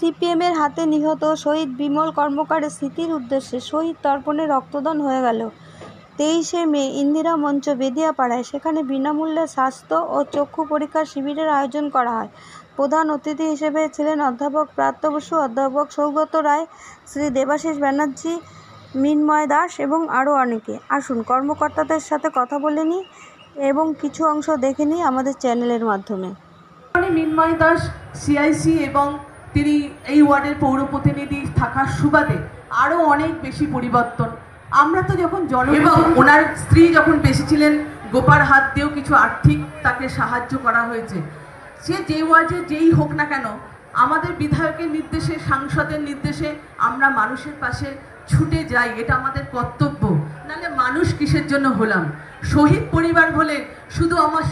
সিপিএমের হাতে নিহত শহীদ বিমল কর্মকারের স্মৃতির উদ্দেশ্যে শহীদ তর্পণে রক্তদান হয়ে গেল 23শে মে ইন্দিরা মঞ্চ বেদিয়াপাড়ায়। সেখানে বিনামূল্যে স্বাস্থ্য ও চক্ষু পরীক্ষার শিবিরের আয়োজন করা হয়। প্রধান অতিথি হিসেবে ছিলেন অধ্যাপক প্রাত্য বসু, অধ্যাপক সৌগত রায়, শ্রী দেবাশিস ব্যানার্জি, মিন্ময় দাস এবং আরও অনেকে। আসুন কর্মকর্তাদের সাথে কথা বলে নিই এবং কিছু অংশ দেখে নিই আমাদের চ্যানেলের মাধ্যমে। মিন্ময় দাস সিআইসি এবং তিনি এই ওয়ার্ডের পৌর প্রতিনিধি থাকার সুবাদে আরও অনেক বেশি পরিবর্তন। আমরা তো যখন এবং ওনার স্ত্রী যখন বেশি ছিলেন, গোপার হাত দিয়েও কিছু আর্থিক তাকে সাহায্য করা হয়েছে। সে যেই ওয়ার্ডে যেই হোক না কেন, আমাদের বিধায়কের নির্দেশে, সাংসদের নির্দেশে আমরা মানুষের পাশে ছুটে যাই, এটা আমাদের কর্তব্য। নাহলে মানুষ কিসের জন্য হলাম? শহীদ পরিবার বলে শুধু আমার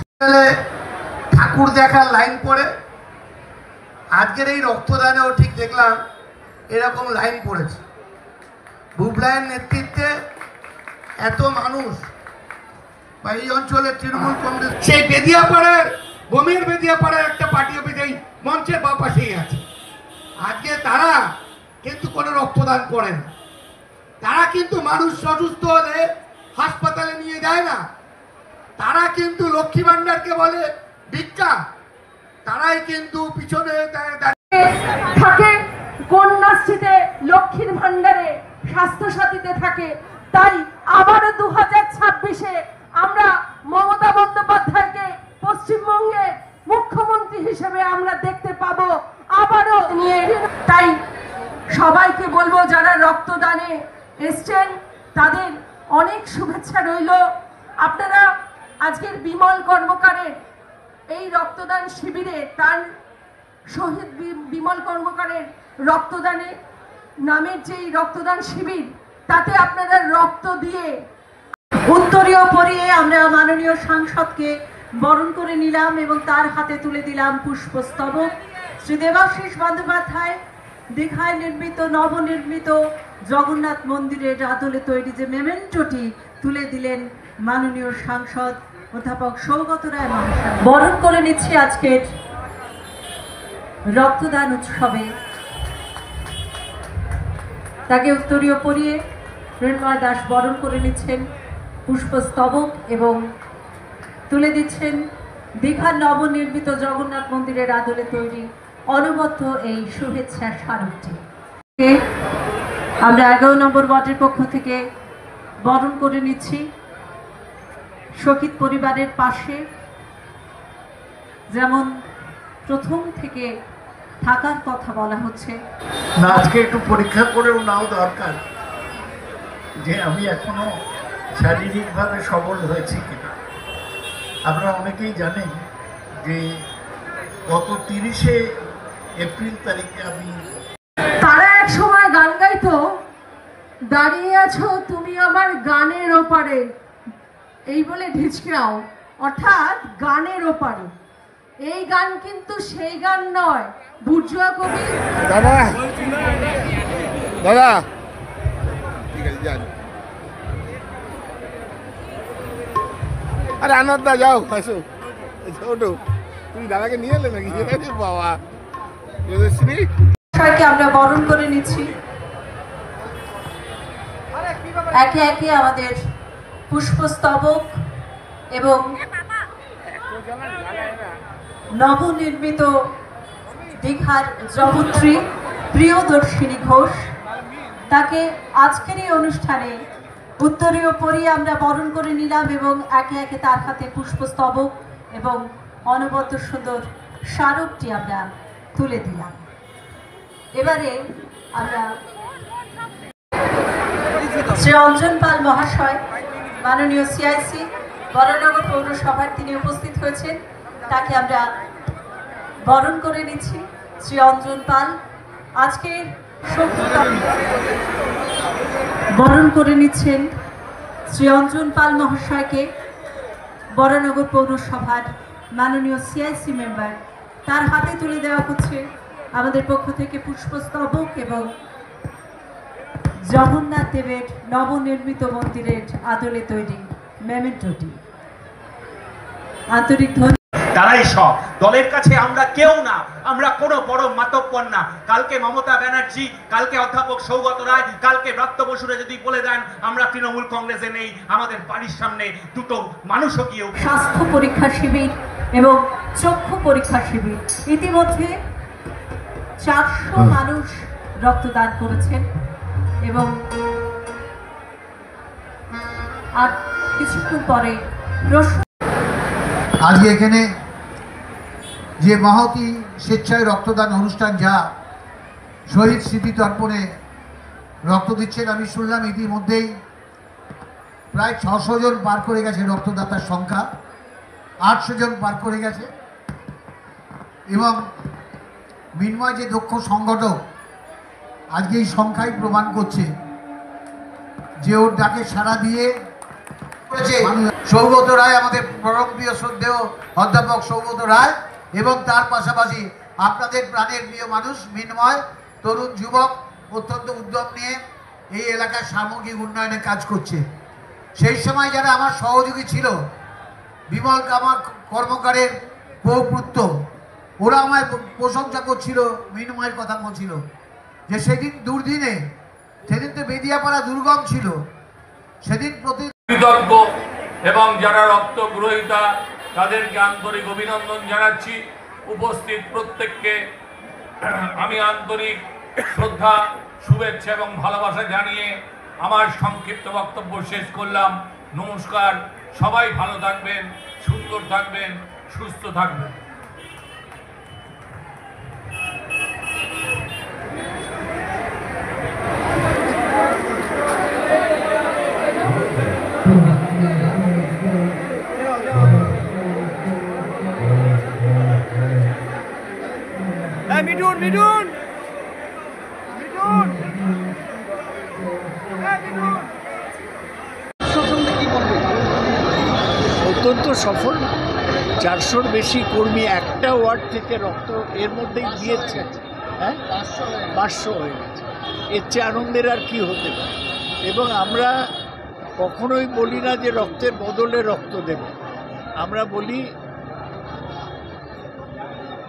ঠাকুর দেখার লাইন পড়ে, আজকের এই রক্তদানেও ঠিক দেখলাম এরকম লাইন পড়েছে। বুবলাইয়ের নেতৃত্বে এত মানুষ বা এই অঞ্চলের তৃণমূল কংগ্রেস, সেই বেদিয়াপাড়ার বোমের বেদিয়াপাড়ার একটা পার্টি অফিস এই মঞ্চের বা পাশেই আছে। আজকে তারা কিন্তু কোনো রক্তদান করে না। তারা কিন্তু মানুষ অসুস্থ হলে হাসপাতালে নিয়ে যায় না। তারা কিন্তু লক্ষ্মী ভান্ডারকে বলে ভিক্ষা। তারাই কিন্তু পিছনে থাকে, কন্যাশ্রীতে, লক্ষ্মীর ভান্ডারে, স্বাস্থ্যসাথীতে থাকে। তাই আবারও 2026-এ আমরা মমতা বন্দ্যোপাধ্যায়কে পশ্চিমবঙ্গের মুখ্যমন্ত্রী হিসেবে আমরা দেখতে পাবো আবারও নিয়ে। তাই সবাইকে বলবো, যারা রক্তদানে এসছেন তাদের অনেক শুভেচ্ছা রইল। আপনারা আজকের বিমল কর্মকারের এই রক্তদান শিবিরে, তার শহীদ বিমল কর্মকারের রক্তদানে নামের যেই রক্তদান শিবির, তাতে আপনারা রক্ত দিয়ে উত্তরীয় পরিয়ে আমরা মাননীয় সাংসদকে বরণ করে নিলাম এবং তার হাতে তুলে দিলাম পুষ্পস্তবক। শ্রী দেবাশিস বন্দ্যোপাধ্যায় দীঘায় নির্মিত নবনির্মিত জগন্নাথ মন্দিরের আদলে তৈরি যে মেমেন্টোটি তুলে দিলেন মাননীয় সাংসদ অধ্যাপক সৌগত রায় মহাশয়। বরণ করে নিচ্ছি আজকের রক্তদান উৎসবে। তাকে উত্তরীয় পরিয়ে মিন্ময় দাস বরণ করে নিচ্ছেন পুষ্পস্তবক এবং তুলে দিচ্ছেন দীঘার নবনির্মিত জগন্নাথ মন্দিরের আদলে তৈরি অনবদ্য এই শুভেচ্ছা স্মারকটি। আমরা 11 নম্বর ওয়ার্ডের পক্ষ থেকে বরণ করে নিচ্ছি শহীদ পরিবারের পাশে, যেমন প্রথম থেকে থাকার কথা বলা হচ্ছে। না, আজকে একটু পরীক্ষা করেও নাও দরকার যে আমি এখনো শারীরিকভাবে সবল হয়েছি কিনা। আপনারা অনেকেই জানেন যে গত 30শে এপ্রিল তারিখে আমি, তারা এক সময় গান গাইতো, দাঁড়িয়ে আছো তুমি আমার গানের ওপারে, এই বলে ঢিচকাও, অর্থাৎ গানের ওপারে। এই গান কিন্তু সেই গান নয়। বুর্জোয়া কবি দাদা দাদা ঠিক আছে, যান। আরে আনন্দা যাও, আসো ওটো। তুমি দাদাকে নিয়ে এলে নাকি? বাবা, আমরা বরণ করে নিচ্ছি। একে একে আমাদের পুষ্পস্তবক এবং নবনির্মিত দীঘার জগত্রী প্রিয়দর্শিনী ঘোষ, তাকে আজকের এই অনুষ্ঠানে উত্তরীয় পরিয়ে আমরা বরণ করে নিলাম এবং একে একে তার হাতে পুষ্পস্তবক এবং অনবদ্য সুন্দর স্মারকটি আমরা তুলে দিলাম। এবারে আমরা শ্রী অঞ্জন পাল মহাশয়, মাননীয় সিআইসি বরানগর পৌরসভার, তিনি উপস্থিত হয়েছেন। তাকে আমরা বরণ করে নিচ্ছি। শ্রী অঞ্জন পাল আজকের বরণ করে নিচ্ছেন শ্রী অঞ্জন পাল মহাশয়কে, বরানগর পৌরসভার মাননীয় সিআইসি মেম্বার। তার হাতে তুলে দেওয়া হচ্ছে আমাদের পক্ষ থেকে পুষ্পস্তবক এবং জগন্নাথ দেবের নবনির্মিত মন্দিরের আদলে তৈরি মেমেন্টোটি। আন্তরিক ধন্যবাদ। তারাই সব। দলের কাছে আমরা কেউ না, আমরা কোনো বড় মাতব্বর না। কালকে মমতা ব্যানার্জি, কালকে অধ্যাপক সৌগত রায়, কালকে ব্রাত্য বসুরা যদি বলে দেন আমরা তৃণমূল কংগ্রেসে নেই, আমাদের বাড়ির সামনে দুটো মানুষও গিয়েও স্বাস্থ্য পরীক্ষা শিবির এবং চক্ষু পরীক্ষা শিবির ইতিমধ্যে 400 মানুষ রক্তদান করেছেন এবং আর কিছুক্ষণ পরে প্রশ্ন। আজকে এখানে যে মহতি স্বেচ্ছায় রক্তদান অনুষ্ঠান, যা শহীদ স্মৃতি তর্পণে রক্ত দিচ্ছেন, আমি শুনলাম ইতিমধ্যেই প্রায় 600 জন পার করে গেছে রক্তদাতার সংখ্যা, 800 জন পার করে গেছে। এবং মিন্ময় যে দক্ষ সংগঠক, আজকে এই সংখ্যাই প্রমাণ করছে যে ওর ডাকে সাড়া দিয়ে সৌগত রায়, আমাদের পরমপ্রিয় শ্রদ্ধেয় অধ্যাপক সৌগত রায়, এবং তার পাশাপাশি আপনাদের প্রাণের প্রিয় মানুষ মিন্ময়, তরুণ যুবক, অত্যন্ত উদ্যম নিয়ে এই এলাকার সামগ্রিক উন্নয়নে কাজ করছে। সেই সময় যারা আমার সহযোগী ছিল, বিমল কামার কর্মকারের পৌপুত্র, ওরা আমায় প্রশংসা করছিল, মিন্ময়ের কথা বলছিল যে সেদিন দুর্দিনে, সেদিন তো বেদিয়াপাড়া দুর্গম ছিল, সেদিন প্রতি কৃতজ্ঞ এবং যারা রক্ত গ্রহীতা তাদেরকে আন্তরিক অভিনন্দন জানাচ্ছি। উপস্থিত প্রত্যেককে আমি আন্তরিক শ্রদ্ধা, শুভেচ্ছা এবং ভালোবাসা জানিয়ে আমার সংক্ষিপ্ত বক্তব্য শেষ করলাম। নমস্কার, সবাই ভালো থাকবেন, সুন্দর থাকবেন, সুস্থ থাকবেন। অত্যন্ত সফল। 400-র বেশি কর্মী একটা ওয়ার্ড থেকে রক্ত এর মধ্যেই দিয়েছে। হ্যাঁ, 500 হয়ে গেছে। এর চেয়ে আনন্দের আর কি হতে পারে। এবং আমরা কখনোই বলি না যে রক্তের বদলে রক্ত দেব, আমরা বলি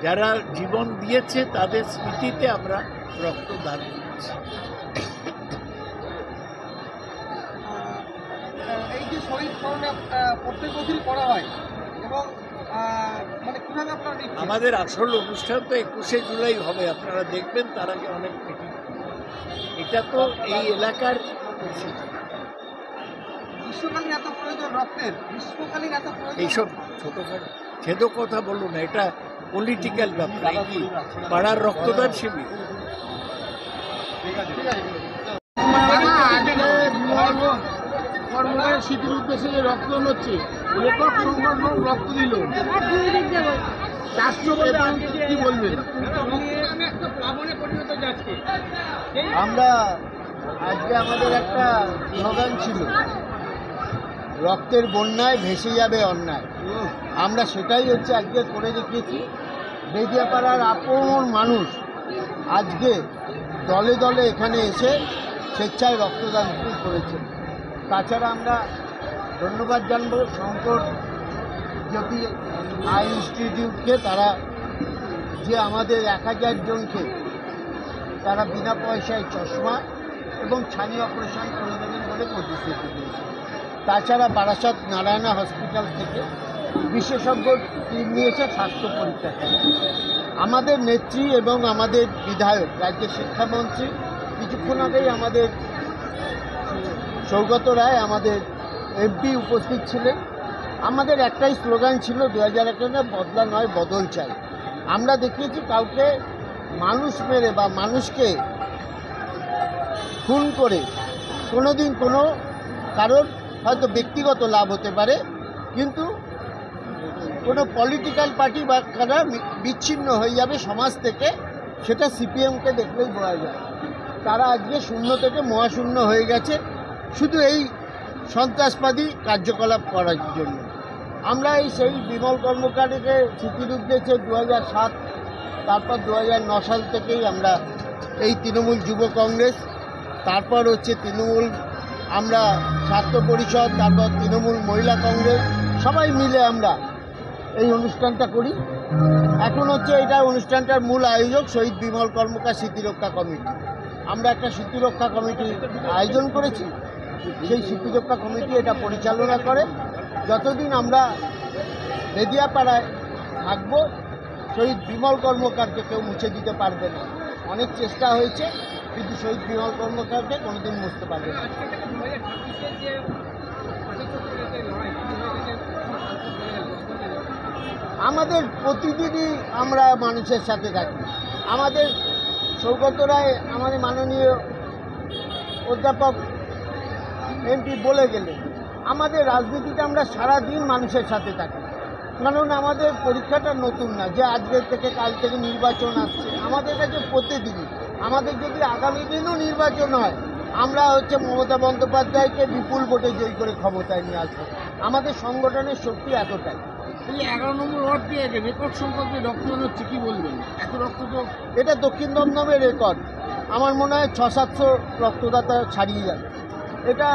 যারা জীবন দিয়েছে তাদের স্মৃতিতে আমরা রক্তদান করছি। এই যে শহীদ স্মরণে প্রত্যেক বছরই করা হয় এবং মানে কিভাবে আপনারা আমাদের আসল অনুষ্ঠান তো 21শে জুলাই হবে, আপনারা দেখবেন। তার আগে অনেক মিটিং, এটা তো এই এলাকার গ্রীষ্মকালীন এত প্রয়োজন রক্তের, গ্রীষ্মকালীন এত প্রয়োজন। এইসব ছোটোখাটো ছেদো কথা বলুন না, এটা পলিটিক্যাল ব্যাপার। কি পাড়ার রক্তদান শিবির। কর্মকারের স্মৃতির উদ্দেশ্যে যে রক্তদান হচ্ছে, রেকর্ড সংখ্যক লোক রক্ত দিল। 400 কি বলবেন? আমরা আজকে আমাদের একটা স্লোগান ছিল, রক্তের বন্যায় ভেসে যাবে অন্যায়। আমরা সেটাই হচ্ছে আজকে করে দেখিয়েছি। বেদিয়াপাড়ার আপন মানুষ আজকে দলে দলে এখানে এসে স্বেচ্ছায় রক্তদান করেছে। তাছাড়া আমরা ধন্যবাদ জানব শঙ্কর জ্যোতি আই ইনস্টিটিউটকে, তারা যে আমাদের 1000 জনকে তারা বিনা পয়সায় চশমা এবং ছানি অপারেশন করে দেবেন বলে প্রতিশ্রুতি দিয়েছে। তাছাড়া বারাসাত নারায়ণা হসপিটাল থেকে বিশেষজ্ঞ টিম নিয়েছে স্বাস্থ্য পরীক্ষা করে। আমাদের নেত্রী এবং আমাদের বিধায়ক, রাজ্যের শিক্ষামন্ত্রী, কিছুক্ষণ আগেই আমাদের সৌগত রায়, আমাদের এমপি উপস্থিত ছিলেন। আমাদের একটাই স্লোগান ছিল 2001 বদলা নয় বদল চাই। আমরা দেখিয়েছি কাউকে মানুষ মেরে বা মানুষকে খুন করে কোনোদিন কোনো কারোর হয়তো ব্যক্তিগত লাভ হতে পারে, কিন্তু কোনো পলিটিক্যাল পার্টি বা কারা বিচ্ছিন্ন হয়ে যাবে সমাজ থেকে, সেটা সিপিএমকে দেখলেই বোঝা যায়। তারা আজকে শূন্য থেকে মহাশূন্য হয়ে গেছে শুধু এই সন্ত্রাসবাদী কার্যকলাপ করার জন্য। আমরা সেই বিমল কর্মকারীকে স্মৃতির উদ্দেশ্যে 2007, তারপর 2009 সাল থেকেই আমরা এই তৃণমূল যুব কংগ্রেস, তারপর হচ্ছে তৃণমূল আমরা ছাত্র পরিষদ, তারপর তৃণমূল মহিলা কংগ্রেস, সবাই মিলে আমরা এই অনুষ্ঠানটা করি। এখন হচ্ছে এটা অনুষ্ঠানটার মূল আয়োজক শহীদ বিমল কর্মকার স্মৃতিরক্ষা কমিটি। আমরা একটা স্মৃতিরক্ষা কমিটি আয়োজন করেছি, সেই স্মৃতিরক্ষা কমিটি এটা পরিচালনা করে। যতদিন আমরা বেদিয়াপাড়ায় থাকব, শহীদ বিমল কর্মকারকে কেউ মুছে দিতে পারবে না। অনেক চেষ্টা হয়েছে, কিন্তু শহীদ বিমল কর্মকারকে কোনোদিন মুছতে পারবে না। আমাদের প্রতিদিনই আমরা মানুষের সাথে থাকি। আমাদের সৌগত রায়, আমাদের মাননীয় অধ্যাপক এমপি বলে গেলেন, আমাদের রাজনীতিতে আমরা সারাদিন মানুষের সাথে থাকি। কারণ আমাদের পরীক্ষাটা নতুন না যে আজকের থেকে কাল থেকে নির্বাচন আসছে, আমাদের কাছে প্রতিদিনই। আমাদের যদি আগামী দিনও নির্বাচন হয়, আমরা হচ্ছে মমতা বন্দ্যোপাধ্যায়কে বিপুল ভোটে জয়ী করে ক্ষমতায় নিয়ে আসবো। আমাদের সংগঠনের শক্তি এতটাই। এই 11 নম্বর ওয়ার্ড দিয়ে রেকর্ড সংখ্যক রক্তদান হচ্ছে, কি বলবেন? এত রক্ত তো এটা দক্ষিণ দমদমের রেকর্ড। আমার মনে হয় 600-700 রক্তদাতা ছাড়িয়ে যাবে। এটা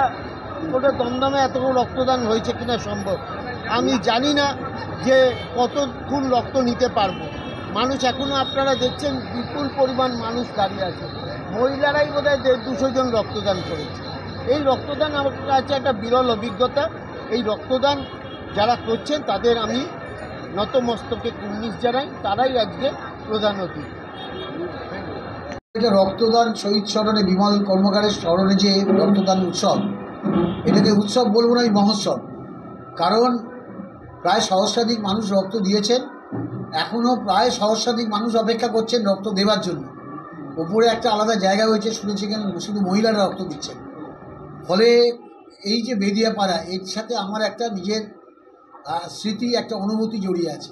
ওটা দমদমে এত রক্তদান হয়েছে কিনা সম্ভব আমি জানি না, যে কতক্ষণ রক্ত নিতে পারবো। মানুষ এখনও আপনারা দেখছেন বিপুল পরিমাণ মানুষ দাঁড়িয়ে আছে। মহিলারাই বোধহয় 150-200 জন রক্তদান করেছে। এই রক্তদান আমার কাছে একটা বিরল অভিজ্ঞতা। এই রক্তদান যারা করছেন তাদের আমি নতমস্তকে কুর্নিশ জানাই। তারাই আজকে প্রধান অতিথি। এটা রক্তদান শহীদ স্মরণে বিমল কর্মকারের স্মরণে যে রক্তদান উৎসব, এটাকে উৎসব বলবো না, মহোৎসব। কারণ প্রায় সহস্রাধিক মানুষ রক্ত দিয়েছেন, এখনও প্রায় সহস্রাধিক মানুষ অপেক্ষা করছেন রক্ত দেওয়ার জন্য। ওপরে একটা আলাদা জায়গা হয়েছে, শুনেছি কেন শুধু মহিলারা রক্ত দিচ্ছেন। ফলে এই যে বেদিয়াপাড়া, এর সাথে আমার একটা নিজের স্মৃতি, একটা অনুভূতি জড়িয়ে আছে।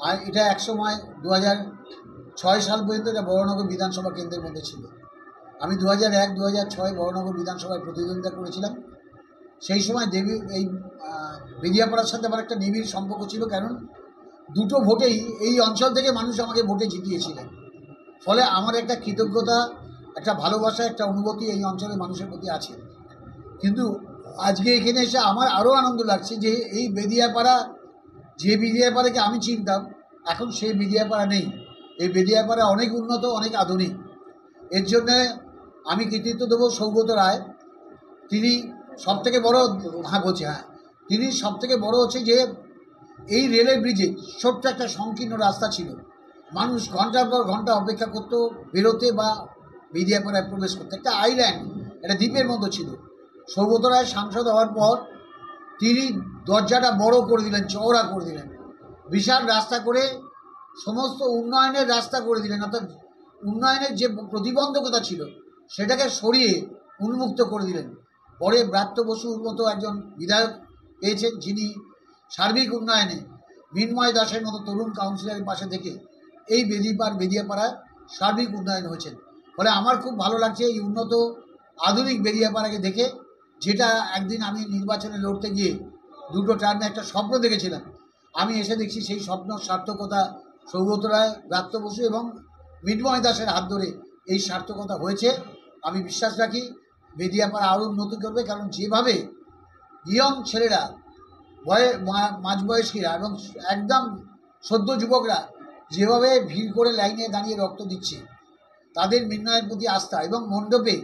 আর এটা একসময় 2006 সাল পর্যন্ত এটা বড়নগর বিধানসভা কেন্দ্রের মধ্যে ছিল। আমি 2001-2006 বড়নগর বিধানসভায় প্রতিদ্বন্দ্বিতা করেছিলাম। সেই সময় এই বেদিয়াপাড়ার সাথে আমার একটা নিবিড় সম্পর্ক ছিল, কারণ দুটো ভোটেই এই অঞ্চল থেকে মানুষ আমাকে ভোটে জিতিয়েছিলেন। ফলে আমার একটা কৃতজ্ঞতা, একটা ভালোবাসা, একটা অনুভূতি এই অঞ্চলের মানুষের প্রতি আছে। কিন্তু আজকে এখানে এসে আমার আরও আনন্দ লাগছে যে এই বেদিয়াপাড়া, যে বেদিয়াপাড়াকে আমি চিনতাম, এখন সেই বেদিয়াপাড়া নেই। এই বেদিয়াপাড়া অনেক উন্নত, অনেক আধুনিক। এর জন্যে আমি কৃতিত্ব দেবো সৌগত রায়। তিনি সবথেকে বড়, তিনি সবথেকে বড় হচ্ছে যে এই রেলের ব্রিজে ছোট্ট একটা সংকীর্ণ রাস্তা ছিল, মানুষ ঘন্টার পর ঘন্টা অপেক্ষা করতো বেরোতে বা বেদিয়াপাড়ায় প্রবেশ করতে। একটা আইল্যান্ড, একটা দ্বীপের মতো ছিল। সৌগত রায় সাংসদ হওয়ার পর তিনি দরজাটা বড় করে দিলেন, চওড়া করে দিলেন, বিশাল রাস্তা করে সমস্ত উন্নয়নের রাস্তা করে দিলেন। অর্থাৎ উন্নয়নের যে প্রতিবন্ধকতা ছিল সেটাকে সরিয়ে উন্মুক্ত করে দিলেন। পরে ব্রাত্য বসুর মতো একজন বিধায়ক পেয়েছেন, যিনি সার্বিক উন্নয়নে মিন্ময় দাসের মতো তরুণ কাউন্সিলরের পাশে থেকে এই বেদিয়াপাড়ায় সার্বিক উন্নয়ন হয়েছেন। ফলে আমার খুব ভালো লাগছে এই উন্নত আধুনিক বেদিয়াপাড়াকে দেখে, যেটা একদিন আমি নির্বাচনে লড়তে গিয়ে দুটো টার্মে একটা স্বপ্ন দেখেছিলাম। আমি এসে দেখছি সেই স্বপ্ন সার্থকতা সৌগত রায়, ব্রাত্য বসু এবং মিন্ময় দাসের হাত ধরে এই সার্থকতা হয়েছে। আমি বিশ্বাস রাখি বেদিয়াপাড়া আরও উন্নতি করবে, কারণ যেভাবে ইয়ং ছেলেরা, মাঝবয়স্কীরা এবং একদম সদ্য যুবকরা যেভাবে ভিড় করে লাইনে দাঁড়িয়ে রক্ত দিচ্ছে, তাদের মিন্ময়ের প্রতি আস্থা, এবং মণ্ডপে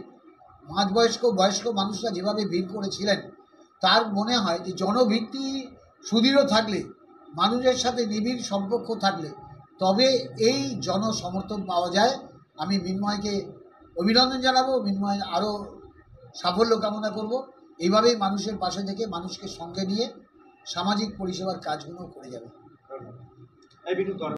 বয়স্ক মানুষরা যেভাবে ভিড় করেছিলেন, তার মনে হয় যে জনভিত্তি সুদৃঢ় থাকলে, মানুষের সাথে নিবিড় সম্পর্ক থাকলে তবে এই জনসমর্থন পাওয়া যায়। আমি মিন্ময়কে অভিনন্দন জানাবো, মিন্ময়ের আরও সাফল্য কামনা করব। এইভাবেই মানুষের পাশে থেকে মানুষকে সঙ্গে নিয়ে সামাজিক পরিষেবার কাজগুলো করে যাবে।